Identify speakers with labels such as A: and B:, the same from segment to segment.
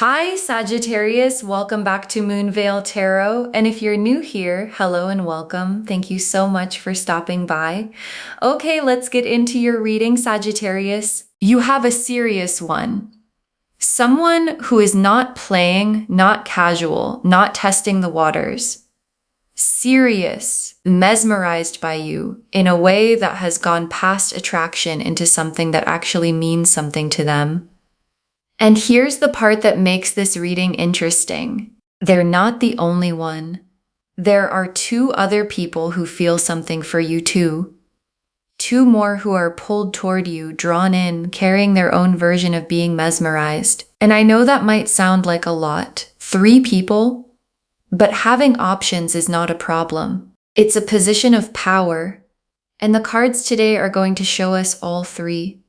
A: Hi, Sagittarius. Welcome back to Moonveil Tarot. And if you're new here, hello and welcome. Thank you so much for stopping by. Okay, let's get into your reading, Sagittarius. You have a serious one. Someone who is not playing, not casual, not testing the waters. Serious, mesmerized by you in a way that has gone past attraction into something that actually means something to them. And here's the part that makes this reading interesting. They're not the only one. There are two other people who feel something for you too. Two more who are pulled toward you, drawn in, carrying their own version of being mesmerized. And I know that might sound like a lot. 3 people? But having options is not a problem. It's a position of power. And the cards today are going to show us all 3.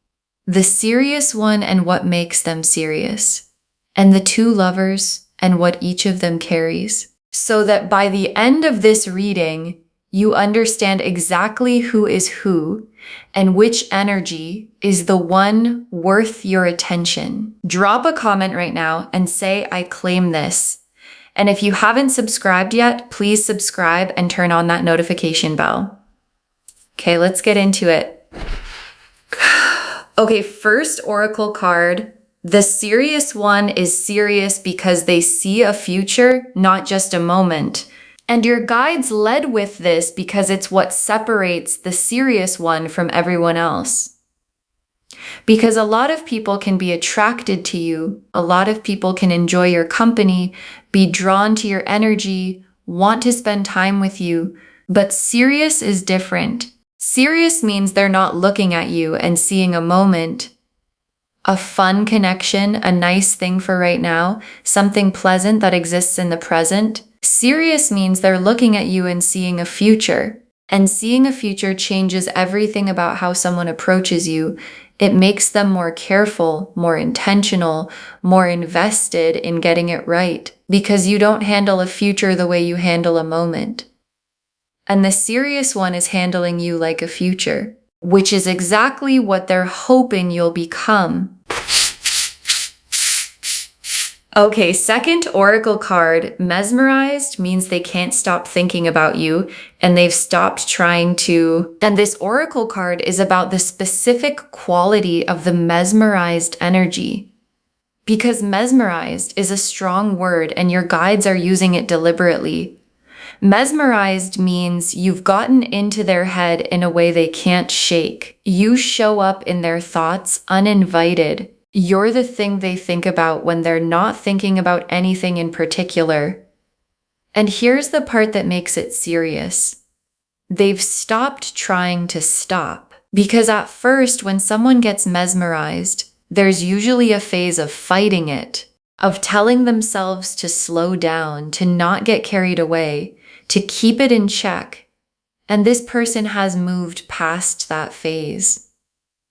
A: The serious one and what makes them serious, and the 2 lovers and what each of them carries, so that by the end of this reading, you understand exactly who is who and which energy is the one worth your attention. Drop a comment right now and say, I claim this. And if you haven't subscribed yet, please subscribe and turn on that notification bell. Okay, let's get into it. Okay, first oracle card. The serious one is serious because they see a future, not just a moment. And your guides led with this because it's what separates the serious one from everyone else. Because a lot of people can be attracted to you, a lot of people can enjoy your company, be drawn to your energy, want to spend time with you, but serious is different. Serious means they're not looking at you and seeing a moment, a fun connection, a nice thing for right now, something pleasant that exists in the present. Serious means they're looking at you and seeing a future. And seeing a future changes everything about how someone approaches you. It makes them more careful, more intentional, more invested in getting it right, because you don't handle a future the way you handle a moment. And the serious one is handling you like a future, which is exactly what they're hoping you'll become. Okay, second oracle card, mesmerized, means they can't stop thinking about you and they've stopped trying to. And this oracle card is about the specific quality of the mesmerized energy. Because mesmerized is a strong word and your guides are using it deliberately. Mesmerized means you've gotten into their head in a way they can't shake. You show up in their thoughts uninvited. You're the thing they think about when they're not thinking about anything in particular. And here's the part that makes it serious. They've stopped trying to stop. Because at first, when someone gets mesmerized, there's usually a phase of fighting it, of telling themselves to slow down, to not get carried away, to keep it in check. And this person has moved past that phase.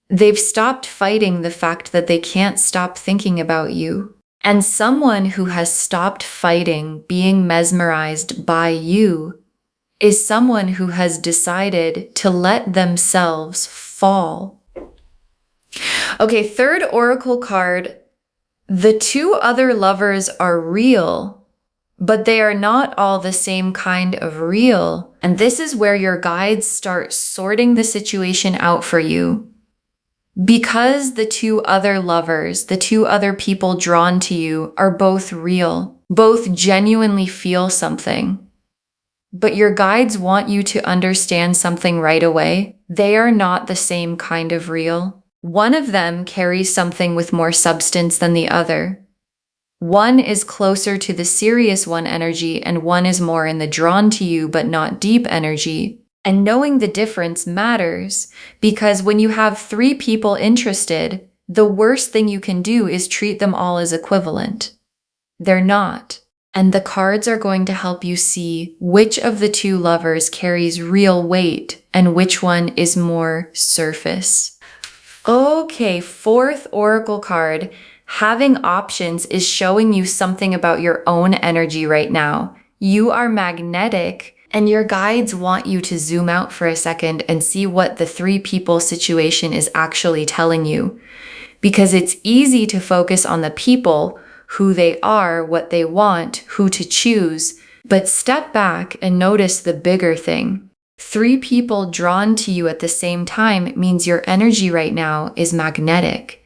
A: They've stopped fighting the fact that they can't stop thinking about you. And someone who has stopped fighting being mesmerized by you is someone who has decided to let themselves fall. Okay, third oracle card. The 2 other lovers are real, but they are not all the same kind of real. And this is where your guides start sorting the situation out for you. Because the 2 other lovers, the 2 other people drawn to you are both real, both genuinely feel something. But your guides want you to understand something right away. They are not the same kind of real. One of them carries something with more substance than the other. One is closer to the serious one energy, and one is more in the drawn to you but not deep energy. And knowing the difference matters, because when you have 3 people interested, the worst thing you can do is treat them all as equivalent. They're not. And the cards are going to help you see which of the 2 lovers carries real weight and which one is more surface. Okay, fourth oracle card. Having options is showing you something about your own energy right now. You are magnetic, and your guides want you to zoom out for a second and see what the 3 people situation is actually telling you. Because it's easy to focus on the people who they are, what they want, who to choose. But step back and notice the bigger thing. 3 people drawn to you at the same time means your energy right now is magnetic.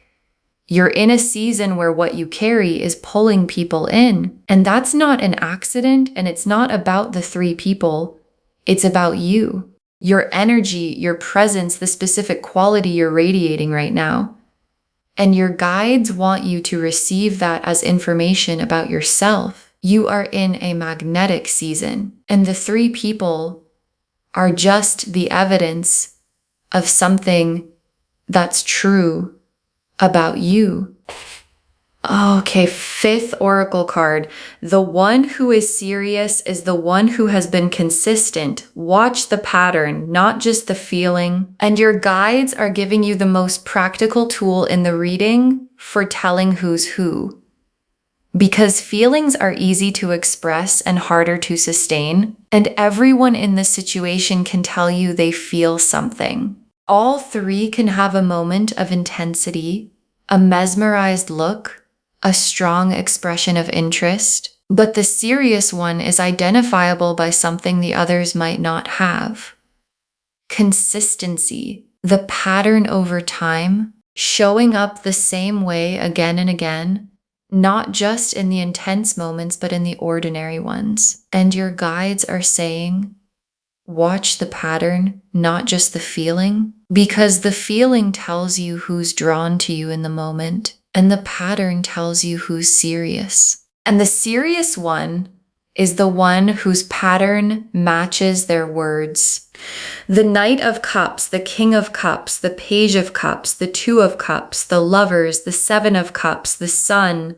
A: You're in a season where what you carry is pulling people in. And that's not an accident, and it's not about the 3 people. It's about you, your energy, your presence, the specific quality you're radiating right now. And your guides want you to receive that as information about yourself. You are in a magnetic season, and the 3 people are just the evidence of something that's true about you. Okay, 5th oracle card. The one who is serious is the one who has been consistent. Watch the pattern, not just the feeling. And your guides are giving you the most practical tool in the reading for telling who's who. Because feelings are easy to express and harder to sustain, and everyone in this situation can tell you they feel something. All 3 can have a moment of intensity, a mesmerized look, a strong expression of interest, but the serious one is identifiable by something the others might not have. Consistency, the pattern over time, showing up the same way again and again, not just in the intense moments, but in the ordinary ones. And your guides are saying, watch the pattern, not just the feeling, because the feeling tells you who's drawn to you in the moment, and the pattern tells you who's serious. And the serious one is the one whose pattern matches their words. The Knight of Cups, the King of Cups, the Page of Cups, the 2 of Cups, the Lovers, the 7 of Cups, the Sun.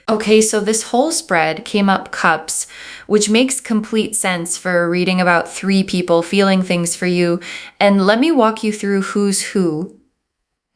A: Okay, so this whole spread came up cups, which makes complete sense for a reading about 3 people feeling things for you. And let me walk you through who's who.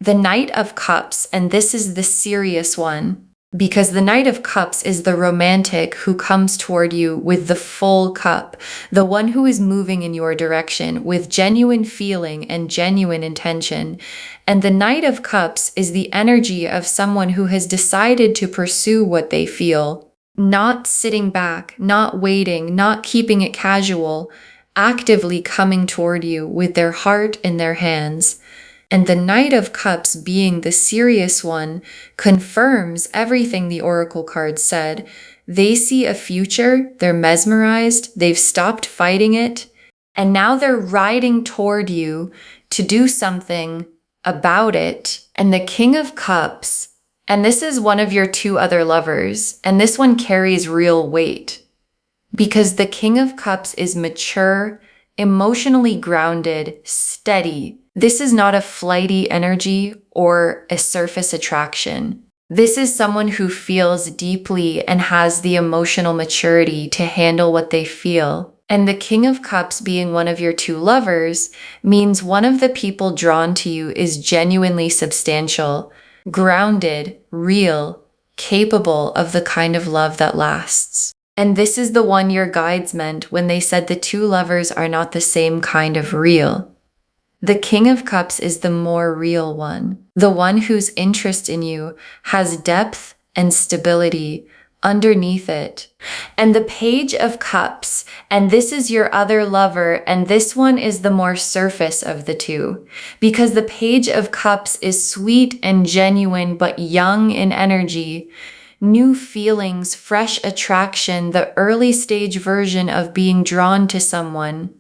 A: The Knight of Cups, and this is the serious one, because the Knight of Cups is the romantic who comes toward you with the full cup, the one who is moving in your direction with genuine feeling and genuine intention. And the Knight of Cups is the energy of someone who has decided to pursue what they feel, not sitting back, not waiting, not keeping it casual, actively coming toward you with their heart in their hands. And the Knight of Cups, being the serious one, confirms everything the oracle card said. They see a future, they're mesmerized, they've stopped fighting it, and now they're riding toward you to do something about it. And the King of Cups, and this is one of your 2 other lovers, and this one carries real weight, because the King of Cups is mature, emotionally grounded, steady. This is not a flighty energy or a surface attraction. This is someone who feels deeply and has the emotional maturity to handle what they feel. And the King of Cups, being one of your 2 lovers, means one of the people drawn to you is genuinely substantial, grounded, real, capable of the kind of love that lasts. And this is the one your guides meant when they said the 2 lovers are not the same kind of real. The King of Cups is the more real one, the one whose interest in you has depth and stability underneath it. And the Page of Cups, and this is your other lover, and this one is the more surface of the 2, because the Page of Cups is sweet and genuine, but young in energy. New feelings, fresh attraction, the early stage version of being drawn to someone.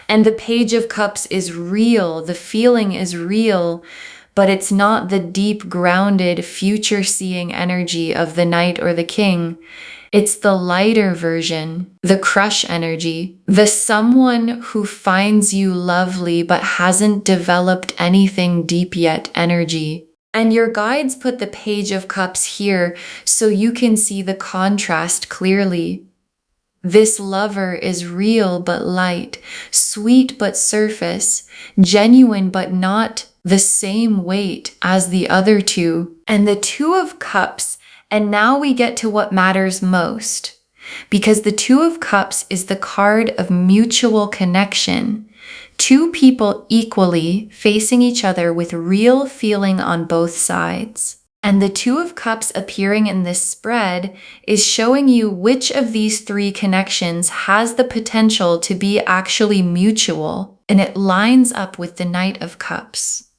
A: And the Page of Cups is real, the feeling is real, but it's not the deep, grounded, future-seeing energy of the Knight or the King. It's the lighter version, the crush energy, the someone who finds you lovely but hasn't developed anything deep yet energy. And your guides put the Page of Cups here so you can see the contrast clearly. This lover is real but light, sweet but surface, genuine but not the same weight as the other 2. And the 2 of Cups, and now we get to what matters most, because the 2 of Cups is the card of mutual connection. 2 people equally facing each other with real feeling on both sides. And the Two of Cups appearing in this spread is showing you which of these three connections has the potential to be actually mutual, and it lines up with the Knight of Cups.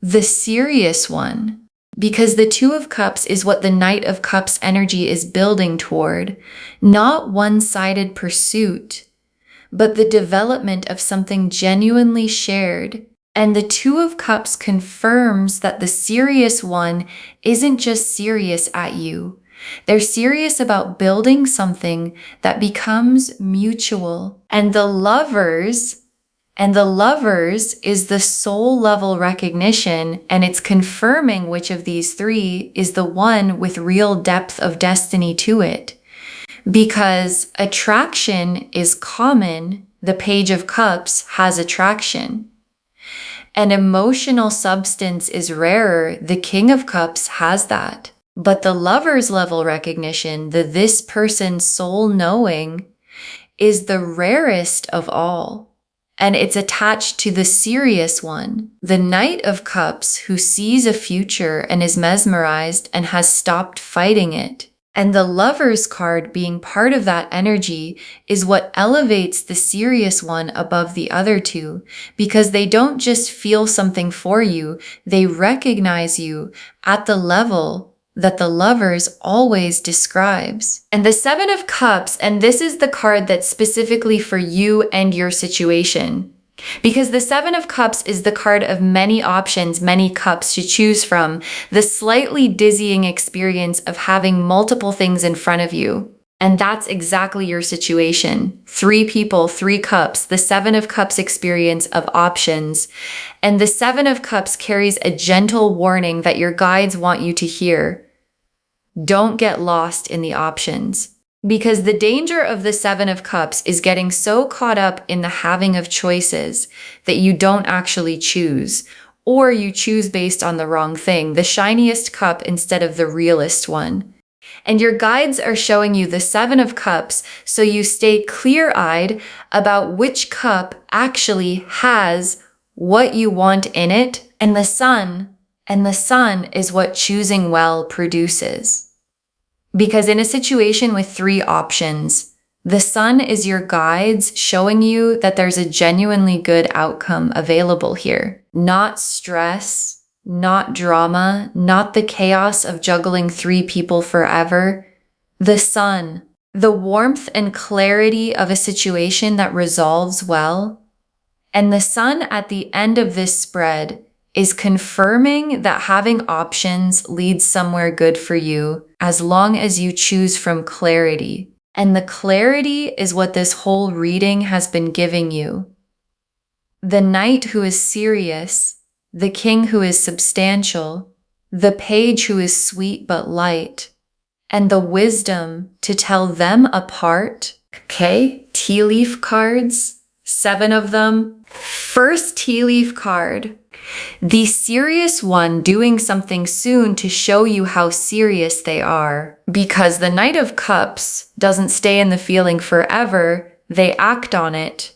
A: The serious one, because the Two of Cups is what the Knight of Cups energy is building toward, not one-sided pursuit, but the development of something genuinely shared. And the Two of Cups confirms that the serious one isn't just serious at you. They're serious about building something that becomes mutual. And the lovers is the soul level recognition, and it's confirming which of these three is the one with real depth of destiny to it. Because attraction is common, the Page of Cups has attraction. And emotional substance is rarer, the King of Cups has that. But the lover's level recognition, the this person's soul knowing, is the rarest of all. And it's attached to the serious one, the Knight of Cups, who sees a future and is mesmerized and has stopped fighting it. And the Lover's card being part of that energy is what elevates the serious one above the other two, because they don't just feel something for you, they recognize you at the level that the Lovers always describes. And the Seven of Cups, and this is the card that's specifically for you and your situation. Because the Seven of Cups is the card of many options, many cups to choose from, the slightly dizzying experience of having multiple things in front of you. And that's exactly your situation. 3 people, 3 cups, the Seven of Cups experience of options. And the Seven of Cups carries a gentle warning that your guides want you to hear. Don't get lost in the options. Because the danger of the Seven of Cups is getting so caught up in the having of choices that you don't actually choose, or you choose based on the wrong thing, the shiniest cup instead of the realest one. And your guides are showing you the Seven of Cups so you stay clear-eyed about which cup actually has what you want in it, and the sun is what choosing well produces. Because in a situation with 3 options, the sun is your guides showing you that there's a genuinely good outcome available here. Not stress, not drama, not the chaos of juggling 3 people forever. The sun, the warmth and clarity of a situation that resolves well. And the sun at the end of this spread is confirming that having options leads somewhere good for you as long as you choose from clarity. And the clarity is what this whole reading has been giving you. The Knight who is serious, the King who is substantial, the Page who is sweet but light, and the wisdom to tell them apart. Okay, tea leaf cards, 7 of them. First tea leaf card. The serious one doing something soon to show you how serious they are. Because the Knight of Cups doesn't stay in the feeling forever, they act on it.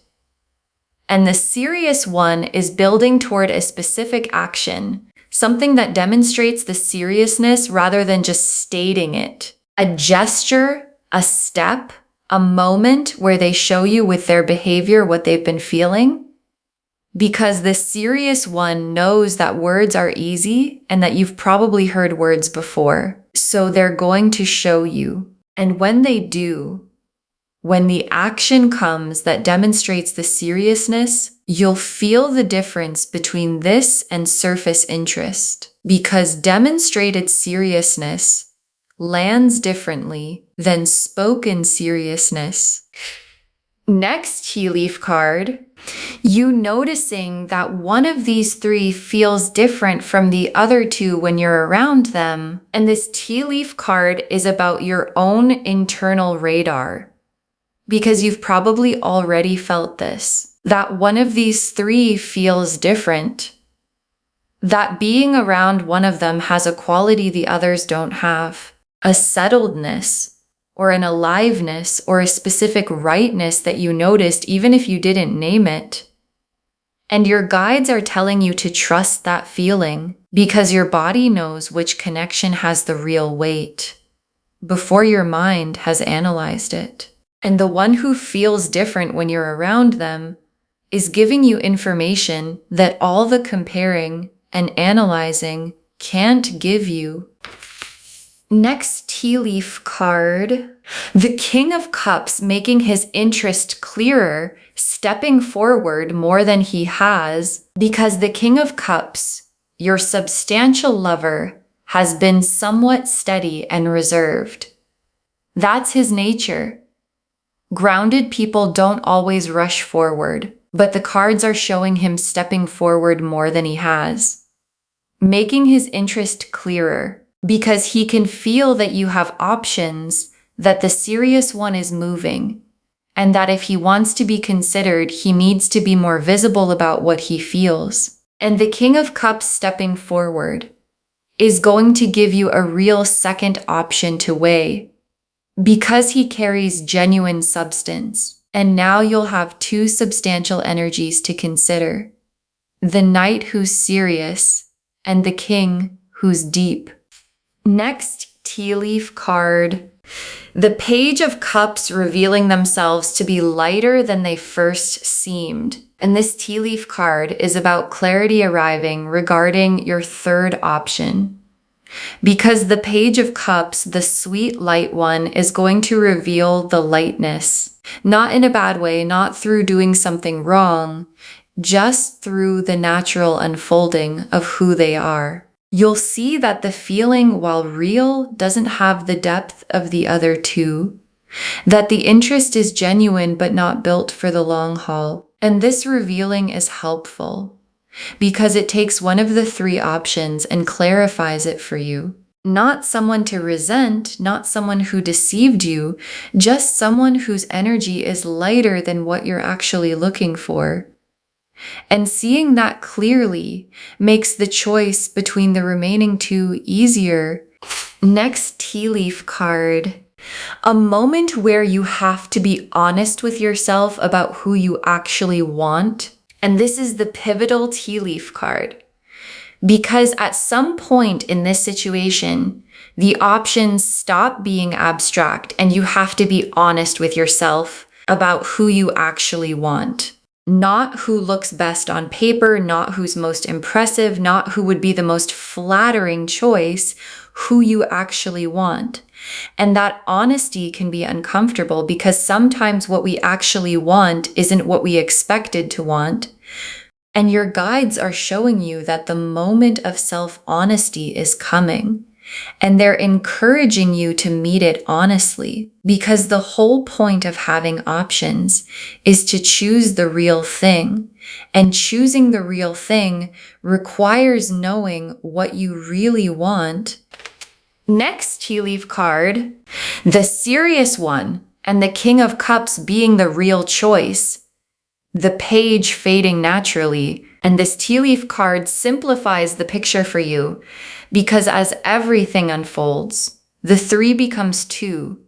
A: And the serious one is building toward a specific action, something that demonstrates the seriousness rather than just stating it. A gesture, a step, a moment where they show you with their behavior what they've been feeling. Because the serious one knows that words are easy and that you've probably heard words before. So they're going to show you. And when they do, when the action comes that demonstrates the seriousness, you'll feel the difference between this and surface interest. Because demonstrated seriousness lands differently than spoken seriousness. Next tea leaf card, you noticing that one of these 3 feels different from the other 2 when you're around them. And this tea leaf card is about your own internal radar. Because you've probably already felt this, that one of these 3 feels different. That being around one of them has a quality the others don't have, a settledness, or an aliveness, or a specific rightness that you noticed even if you didn't name it. And your guides are telling you to trust that feeling because your body knows which connection has the real weight before your mind has analyzed it. And the one who feels different when you're around them is giving you information that all the comparing and analyzing can't give you. Next tea leaf card, the King of Cups, making his interest clearer, stepping forward more than he has, because the King of Cups, your substantial lover, has been somewhat steady and reserved. That's his nature. Grounded people don't always rush forward, but the cards are showing him stepping forward more than he has, making his interest clearer, because he can feel that you have options, that the serious one is moving, and that if he wants to be considered, he needs to be more visible about what he feels. And the King of Cups stepping forward is going to give you a real second option to weigh, because he carries genuine substance. And now you'll have two substantial energies to consider: the Knight who's serious and the King who's deep. Next tea leaf card, the Page of Cups, revealing themselves to be lighter than they first seemed. And this tea leaf card is about clarity arriving regarding your third option. Because the Page of Cups, the sweet light one, is going to reveal the lightness. Not in a bad way, not through doing something wrong, just through the natural unfolding of who they are. You'll see that the feeling, while real, doesn't have the depth of the other two. That the interest is genuine but not built for the long haul. And this revealing is helpful because it takes one of the three options and clarifies it for you. Not someone to resent, not someone who deceived you, just someone whose energy is lighter than what you're actually looking for. And seeing that clearly makes the choice between the remaining two easier. Next tea leaf card, a moment where you have to be honest with yourself about who you actually want. And this is the pivotal tea leaf card. Because at some point in this situation, the options stop being abstract and you have to be honest with yourself about who you actually want. Not who looks best on paper, not who's most impressive, not who would be the most flattering choice, who you actually want. And that honesty can be uncomfortable because sometimes what we actually want isn't what we expected to want. And your guides are showing you that the moment of self-honesty is coming. And they're encouraging you to meet it honestly, because the whole point of having options is to choose the real thing. And choosing the real thing requires knowing what you really want. Next tea leaf card, the serious one and the King of Cups being the real choice. The Page fading naturally, and this tea leaf card simplifies the picture for you because as everything unfolds, the three becomes two.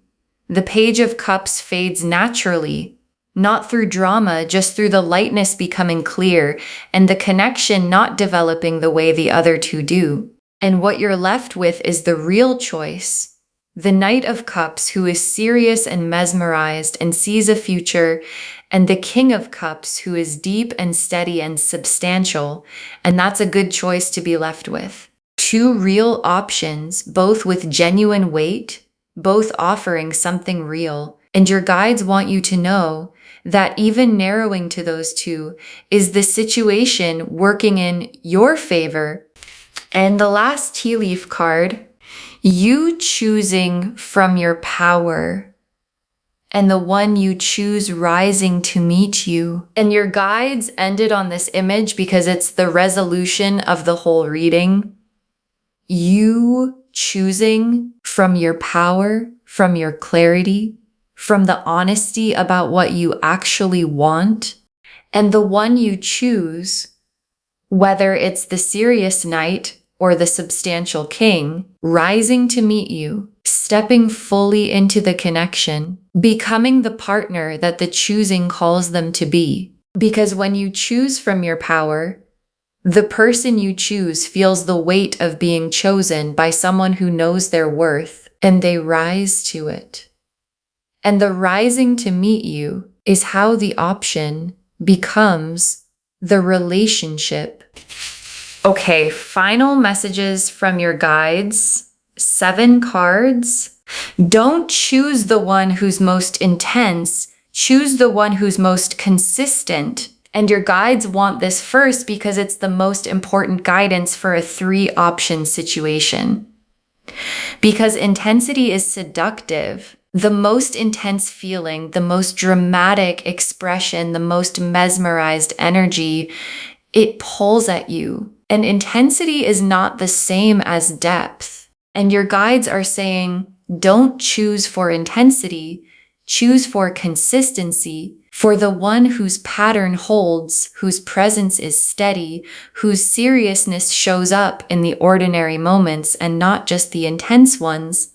A: The Page of Cups fades naturally, not through drama, just through the lightness becoming clear and the connection not developing the way the other two do. And what you're left with is the real choice. The Knight of Cups, who is serious and mesmerized and sees a future, and the King of Cups, who is deep and steady and substantial, and that's a good choice to be left with. Two real options, both with genuine weight, both offering something real, and your guides want you to know that even narrowing to those two is the situation working in your favor. And the last tea leaf card, you choosing from your power and the one you choose rising to meet you. And your guides ended on this image because it's the resolution of the whole reading. You choosing from your power, from your clarity, from the honesty about what you actually want, and the one you choose, whether it's the serious knight or the substantial king, rising to meet you, stepping fully into the connection, becoming the partner that the choosing calls them to be. Because when you choose from your power, the person you choose feels the weight of being chosen by someone who knows their worth, and they rise to it. And the rising to meet you is how the option becomes the relationship. Okay, final messages from your guides. 7 cards. Don't choose the one who's most intense. Choose the one who's most consistent. And your guides want this first because it's the most important guidance for a 3-option situation. Because intensity is seductive. The most intense feeling, the most dramatic expression, the most mesmerized energy, it pulls at you. And intensity is not the same as depth. And your guides are saying, don't choose for intensity, choose for consistency, for the one whose pattern holds, whose presence is steady, whose seriousness shows up in the ordinary moments and not just the intense ones.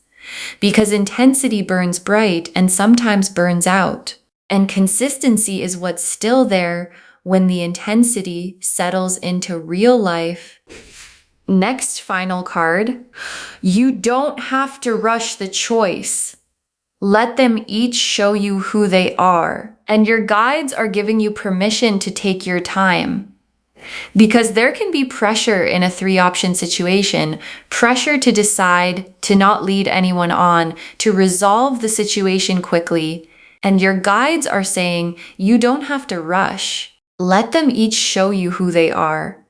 A: Because intensity burns bright and sometimes burns out. And consistency is what's still there when the intensity settles into real life. Next final card. You don't have to rush the choice. Let them each show you who they are. And your guides are giving you permission to take your time. Because there can be pressure in a 3-option situation, pressure to decide, to not lead anyone on, to resolve the situation quickly. And your guides are saying, you don't have to rush. Let them each show you who they are.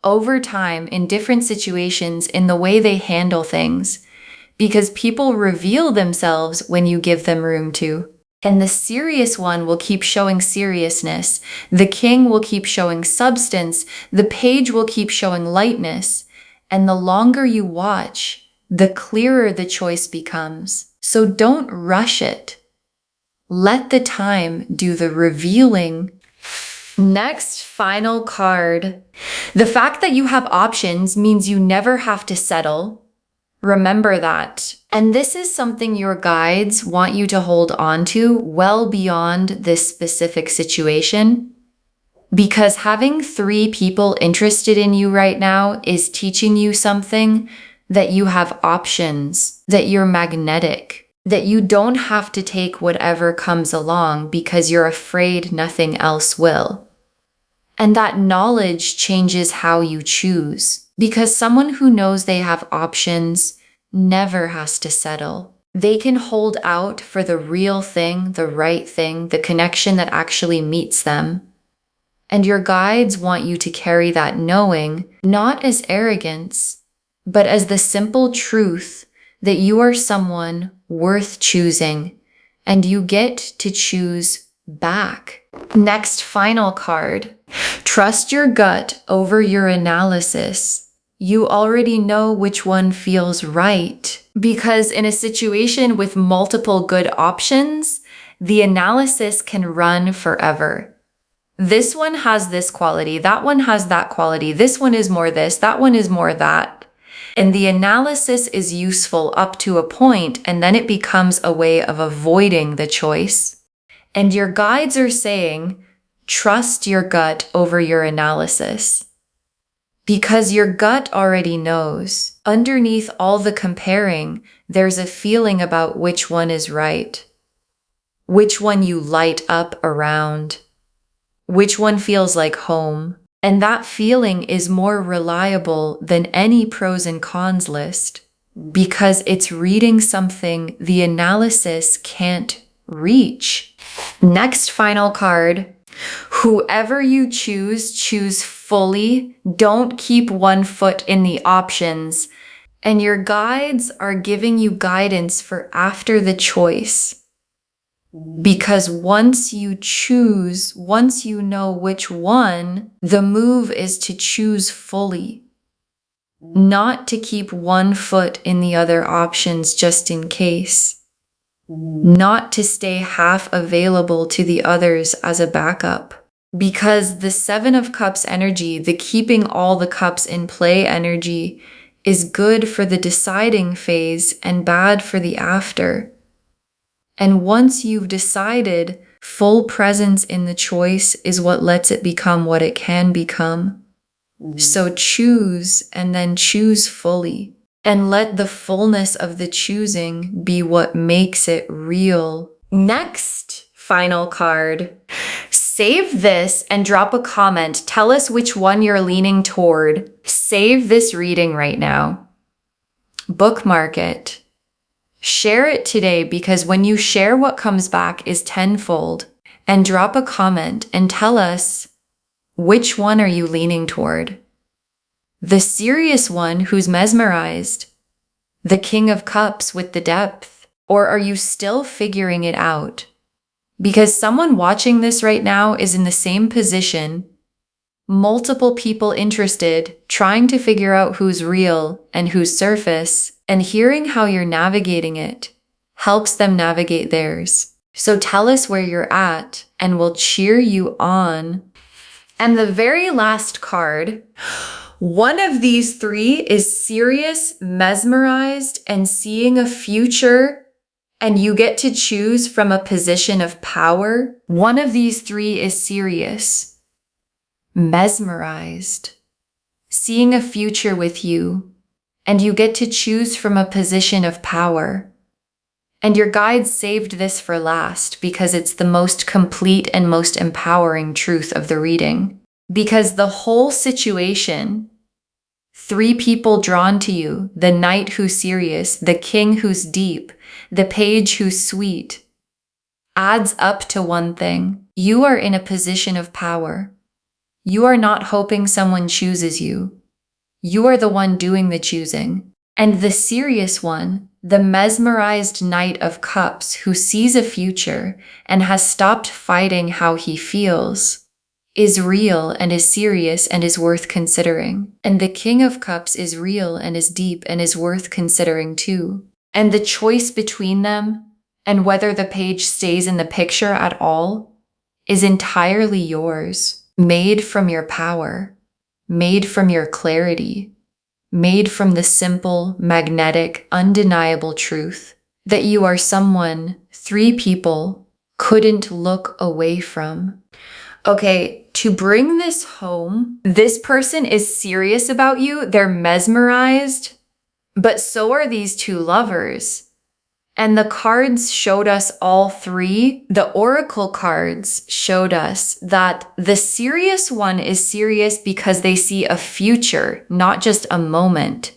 A: Over time, in different situations, in the way they handle things. Because people reveal themselves when you give them room to. And the serious one will keep showing seriousness. The king will keep showing substance. The page will keep showing lightness. And the longer you watch, the clearer the choice becomes. So don't rush it. Let the time do the revealing. Next, final card. The fact that you have options means you never have to settle. Remember that. And this is something your guides want you to hold on to well beyond this specific situation. Because having 3 people interested in you right now is teaching you something, that you have options, that you're magnetic, that you don't have to take whatever comes along because you're afraid nothing else will. And that knowledge changes how you choose. Because someone who knows they have options never has to settle. They can hold out for the real thing, the right thing, the connection that actually meets them. And your guides want you to carry that knowing, not as arrogance, but as the simple truth that you are someone worth choosing, and you get to choose back. Next, final card. Trust your gut over your analysis. You already know which one feels right. Because in a situation with multiple good options, the analysis can run forever. This one has this quality, that one has that quality, this one is more this, that one is more that. And the analysis is useful up to a point, and then it becomes a way of avoiding the choice. And your guides are saying, trust your gut over your analysis. Because your gut already knows. Underneath all the comparing, there's a feeling about which one is right. Which one you light up around. Which one feels like home. And that feeling is more reliable than any pros and cons list. Because it's reading something the analysis can't reach. Next final card. Whoever you choose fully. Don't keep one foot in the options. And your guides are giving you guidance for after the choice. Because once you choose, once you know which one, the move is to choose fully. Not to keep one foot in the other options just in case. Not to stay half available to the others as a backup. Because the 7 of Cups energy, the keeping all the cups in play energy, is good for the deciding phase and bad for the after. And once you've decided, Full presence in the choice is what lets it become what it can become. So choose and then choose fully. And let the fullness of the choosing be what makes it real. Next, final card. Save this and drop a comment. Tell us which one you're leaning toward. Save this reading right now. Bookmark it. Share it today, because when you share, what comes back is tenfold. And drop a comment and tell us, which one are you leaning toward? The serious one who's mesmerized, the King of Cups with the depth, or are you still figuring it out? Because someone watching this right now is in the same position, multiple people interested, trying to figure out who's real and who's surface, and hearing how you're navigating it helps them navigate theirs. So tell us where you're at and we'll cheer you on. And the very last card, one of these three is serious, mesmerized, and seeing a future, and you get to choose from a position of power. One of these three is serious, mesmerized, seeing a future with you, and you get to choose from a position of power. And your guide saved this for last because it's the most complete and most empowering truth of the reading. Because the whole situation, three people drawn to you, the knight who's serious, the king who's deep, the page who's sweet, adds up to one thing. You are in a position of power. You are not hoping someone chooses you. You are the one doing the choosing. And the serious one, the mesmerized Knight of Cups who sees a future and has stopped fighting how he feels, is real and is serious and is worth considering. And the King of Cups is real and is deep and is worth considering too. And the choice between them and whether the page stays in the picture at all is entirely yours, made from your power, made from your clarity, made from the simple, magnetic, undeniable truth that you are someone three people couldn't look away from. Okay, to bring this home, this person is serious about you. They're mesmerized, but so are these two lovers. And the cards showed us all three. The oracle cards showed us that the serious one is serious because they see a future, not just a moment.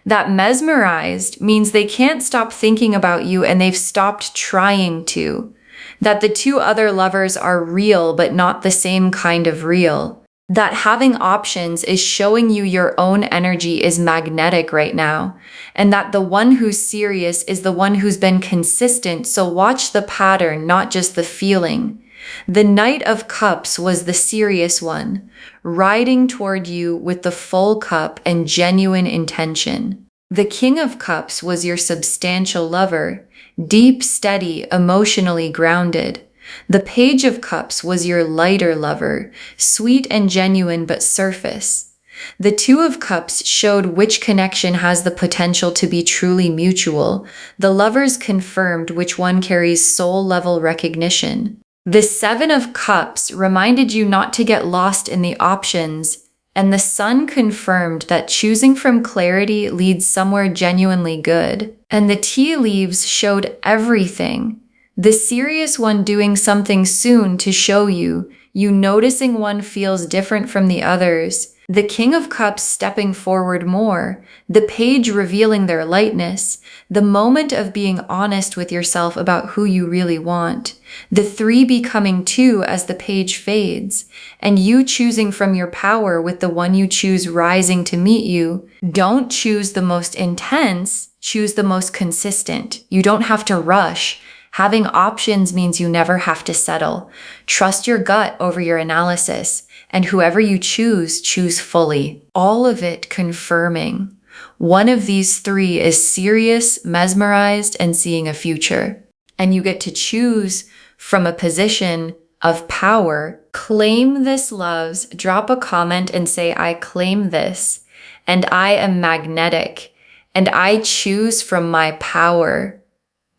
A: That mesmerized means they can't stop thinking about you and they've stopped trying to. That the two other lovers are real, but not the same kind of real. That having options is showing you your own energy is magnetic right now. And that the one who's serious is the one who's been consistent, so watch the pattern, not just the feeling. The Knight of Cups was the serious one, riding toward you with the full cup and genuine intention. The King of Cups was your substantial lover, deep, steady, emotionally grounded. The Page of Cups was your lighter lover, sweet and genuine but surface. The Two of Cups showed which connection has the potential to be truly mutual. The lovers confirmed which one carries soul-level recognition. The Seven of Cups reminded you not to get lost in the options, and the Sun confirmed that choosing from clarity leads somewhere genuinely good. And the tea leaves showed everything. The serious one doing something soon to show you noticing one feels different from the others, the King of Cups stepping forward more, the Page revealing their lightness, the moment of being honest with yourself about who you really want, the Three becoming two as the Page fades, and you choosing from your power with the one you choose rising to meet you. Don't choose the most intense, choose the most consistent. You don't have to rush. Having options means you never have to settle. Trust your gut over your analysis, and whoever you choose, choose fully. All of it confirming. One of these three is serious, mesmerized, and seeing a future. And you get to choose from a position of power. Claim this, loves. Drop a comment and say, I claim this, and I am magnetic, and I choose from my power.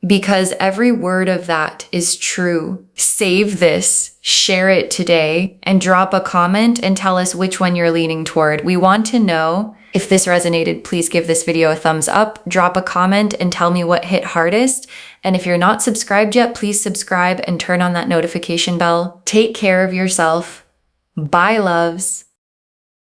A: because every word of that is true. Save this, share it today, and drop a comment and tell us which one you're leaning toward. We want to know. If this resonated, please give this video a thumbs up, drop a comment, and tell me what hit hardest. And if you're not subscribed yet, please subscribe and turn on that notification bell. Take care of yourself. Bye, loves.